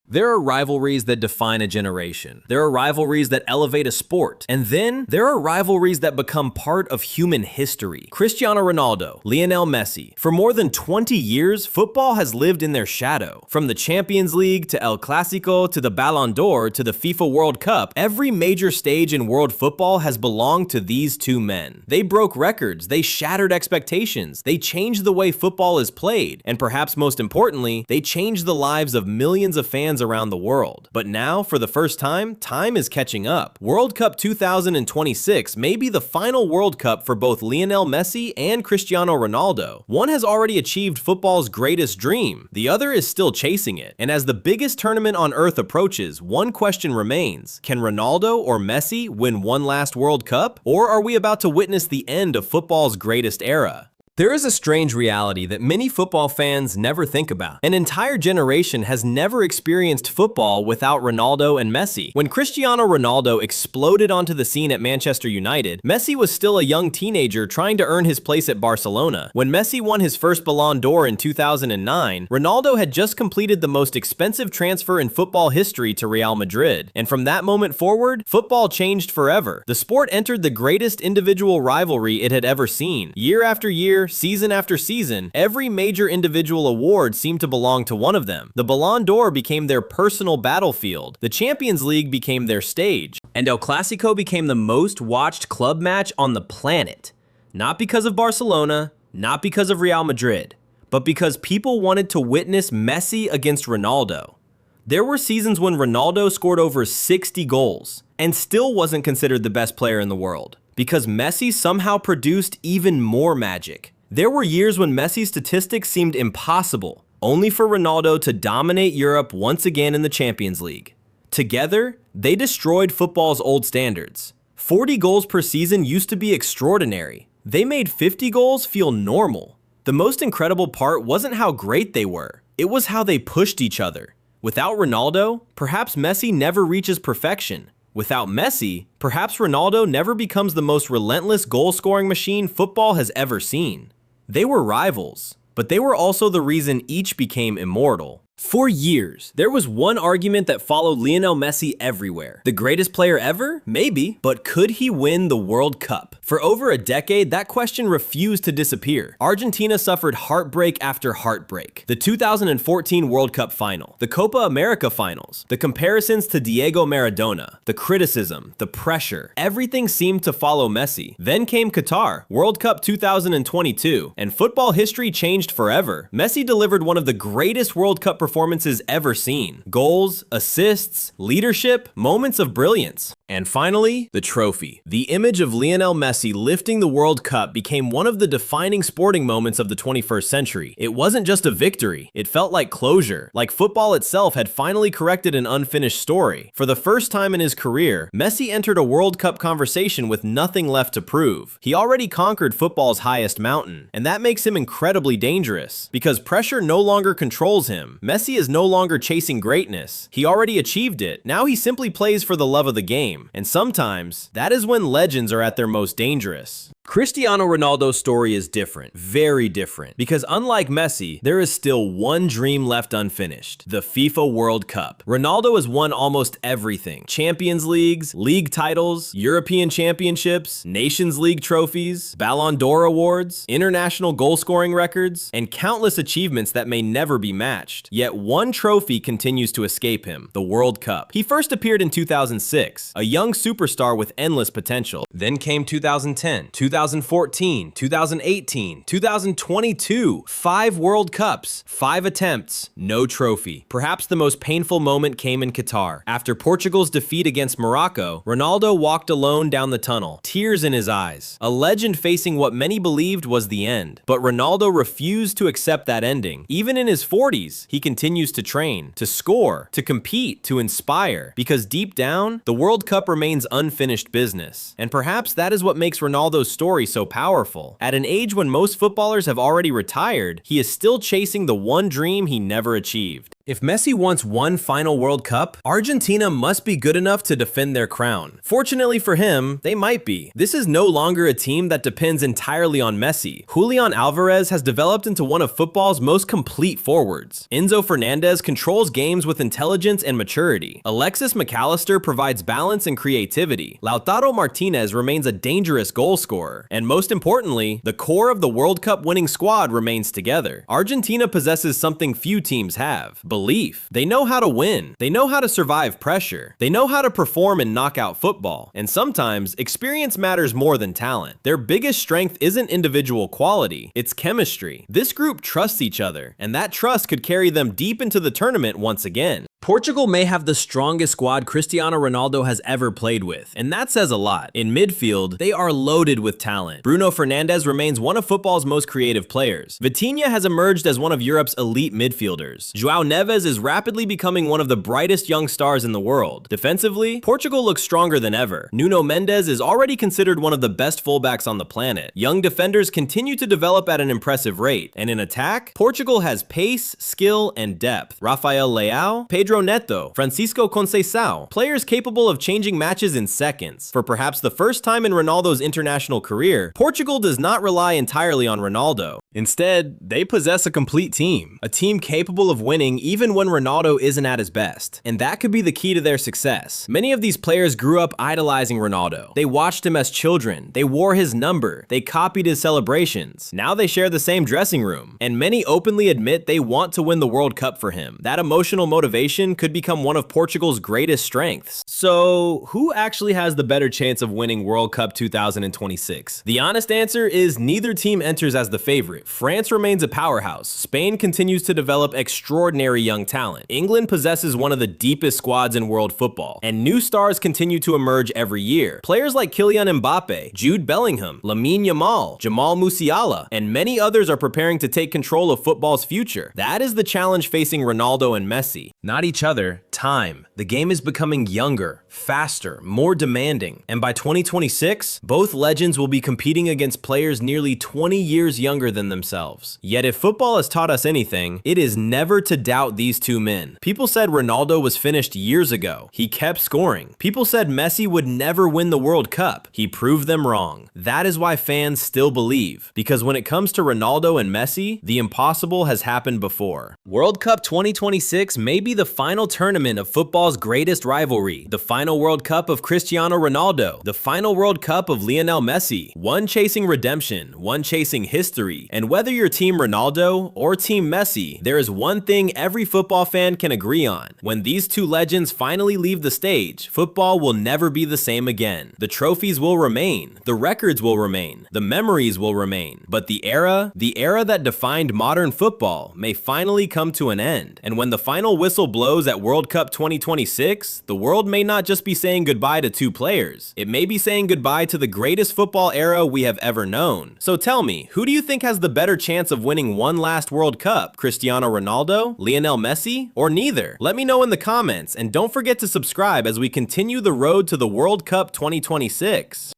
There are rivalries that define a generation. There are rivalries that elevate a sport. And then there are rivalries that become part of human history. Cristiano Ronaldo, Lionel Messi. For more than 20 years, football has lived in their shadow. From the Champions League to El Clasico to the Ballon d'Or to the FIFA World Cup, every major stage in world football has belonged to these two men. They broke records, they shattered expectations, they changed the way football is played, and perhaps most importantly, they changed the lives of millions of fans around the world. But now, for the first time, time is catching up. World Cup 2026 may be the final World Cup for both Lionel Messi and Cristiano Ronaldo. One has already achieved football's greatest dream, the other is still chasing it. And as the biggest tournament on earth approaches, one question remains: can Ronaldo or Messi win one last World Cup? Or are we about to witness the end of football's greatest era? There is a strange reality that many football fans never think about. An entire generation has never experienced football without Ronaldo and Messi. When Cristiano Ronaldo exploded onto the scene at Manchester United, Messi was still a young teenager trying to earn his place at Barcelona. When Messi won his first Ballon d'Or in 2009, Ronaldo had just completed the most expensive transfer in football history to Real Madrid. And from that moment forward, football changed forever. The sport entered the greatest individual rivalry it had ever seen. Year after year, season after season, every major individual award seemed to belong to one of them. The Ballon d'Or became their personal battlefield. The Champions League became their stage. And El Clasico became the most watched club match on the planet. Not because of Barcelona, not because of Real Madrid, but because people wanted to witness Messi against Ronaldo. There were seasons when Ronaldo scored over 60 goals and still wasn't considered the best player in the world, because Messi somehow produced even more magic. There were years when Messi's statistics seemed impossible, only for Ronaldo to dominate Europe once again in the Champions League. Together, they destroyed football's old standards. 40 goals per season used to be extraordinary. They made 50 goals feel normal. The most incredible part wasn't how great they were, it was how they pushed each other. Without Ronaldo, perhaps Messi never reaches perfection. Without Messi, perhaps Ronaldo never becomes the most relentless goal-scoring machine football has ever seen. They were rivals, but they were also the reason each became immortal. For years, there was one argument that followed Lionel Messi everywhere. The greatest player ever? Maybe, but could he win the World Cup? For over a decade, that question refused to disappear. Argentina suffered heartbreak after heartbreak. The 2014 World Cup final, the Copa America finals, the comparisons to Diego Maradona, the criticism, the pressure, everything seemed to follow Messi. Then came Qatar, World Cup 2022, and football history changed forever. Messi delivered one of the greatest World Cup performances ever seen. Goals, assists, leadership, moments of brilliance. And finally, the trophy. The image of Lionel Messi lifting the World Cup became one of the defining sporting moments of the 21st century. It wasn't just a victory, it felt like closure, like football itself had finally corrected an unfinished story. For the first time in his career, Messi entered a World Cup conversation with nothing left to prove. He already conquered football's highest mountain, and that makes him incredibly dangerous, because pressure no longer controls him. Messi is no longer chasing greatness. He already achieved it. Now he simply plays for the love of the game. And sometimes, that is when legends are at their most dangerous. Cristiano Ronaldo's story is different, very different, because unlike Messi, there is still one dream left unfinished: the FIFA World Cup. Ronaldo has won almost everything: Champions Leagues, league titles, European championships, Nations League trophies, Ballon d'Or awards, international goal-scoring records, and countless achievements that may never be matched. Yet one trophy continues to escape him: the World Cup. He first appeared in 2006, a young superstar with endless potential. Then came 2010, 2014, 2018, 2022, 5 World Cups, 5 attempts, no trophy. Perhaps the most painful moment came in Qatar. After Portugal's defeat against Morocco, Ronaldo walked alone down the tunnel, tears in his eyes, a legend facing what many believed was the end. But Ronaldo refused to accept that ending. Even in his 40s, he continues to train, to score, to compete, to inspire, because deep down, the World Cup remains unfinished business. And perhaps that is what makes Ronaldo's story so powerful. At an age when most footballers have already retired, he is still chasing the one dream he never achieved. If Messi wants one final World Cup, Argentina must be good enough to defend their crown. Fortunately for him, they might be. This is no longer a team that depends entirely on Messi. Julian Alvarez has developed into one of football's most complete forwards. Enzo Fernandez controls games with intelligence and maturity. Alexis McAllister provides balance and creativity. Lautaro Martinez remains a dangerous goal scorer. And most importantly, the core of the World Cup winning squad remains together. Argentina possesses something few teams have: belief. They know how to win. They know how to survive pressure. They know how to perform in knockout football. And sometimes, experience matters more than talent. Their biggest strength isn't individual quality, it's chemistry. This group trusts each other, and that trust could carry them deep into the tournament once again. Portugal may have the strongest squad Cristiano Ronaldo has ever played with, and that says a lot. In midfield, they are loaded with talent. Bruno Fernandes remains one of football's most creative players. Vitinha has emerged as one of Europe's elite midfielders. João Neves is rapidly becoming one of the brightest young stars in the world. Defensively, Portugal looks stronger than ever. Nuno Mendes is already considered one of the best fullbacks on the planet. Young defenders continue to develop at an impressive rate, and in attack, Portugal has pace, skill, and depth. Rafael Leao, Pedro Neto, Francisco Conceição, players capable of changing matches in seconds. For perhaps the first time in Ronaldo's international career, Portugal does not rely entirely on Ronaldo. Instead, they possess a complete team, a team capable of winning even when Ronaldo isn't at his best. And that could be the key to their success. Many of these players grew up idolizing Ronaldo. They watched him as children, they wore his number, they copied his celebrations. Now they share the same dressing room, and many openly admit they want to win the World Cup for him. That emotional motivation could become one of Portugal's greatest strengths. So, who actually has the better chance of winning World Cup 2026? The honest answer is neither team enters as the favorite. France remains a powerhouse. Spain continues to develop extraordinary young talent. England possesses one of the deepest squads in world football, and new stars continue to emerge every year. Players like Kylian Mbappe, Jude Bellingham, Lamine Yamal, Jamal Musiala, and many others are preparing to take control of football's future. That is the challenge facing Ronaldo and Messi. Not each other, time. The game is becoming younger, faster, more demanding, and by 2026, both legends will be competing against players nearly 20 years younger than themselves. Yet if football has taught us anything, it is never to doubt these two men. People said Ronaldo was finished years ago. He kept scoring. People said Messi would never win the World Cup. He proved them wrong. That is why fans still believe, because when it comes to Ronaldo and Messi, the impossible has happened before. World Cup 2026 may be the final tournament of football's greatest rivalry, the final World Cup of Cristiano Ronaldo, the final World Cup of Lionel Messi, one chasing redemption, one chasing history. And whether you're Team Ronaldo or Team Messi, there is one thing every football fan can agree on. When these two legends finally leave the stage, football will never be the same again. The trophies will remain, the records will remain, the memories will remain, but the era that defined modern football may finally come to an end. And when the final whistle blows at World Cup 2026, the world may not just be saying goodbye to two players. It may be saying goodbye to the greatest football era we have ever known. So tell me, who do you think has the better chance of winning one last World Cup? Cristiano Ronaldo, Lionel Messi, or neither? Let me know in the comments, and don't forget to subscribe as we continue the road to the World Cup 2026.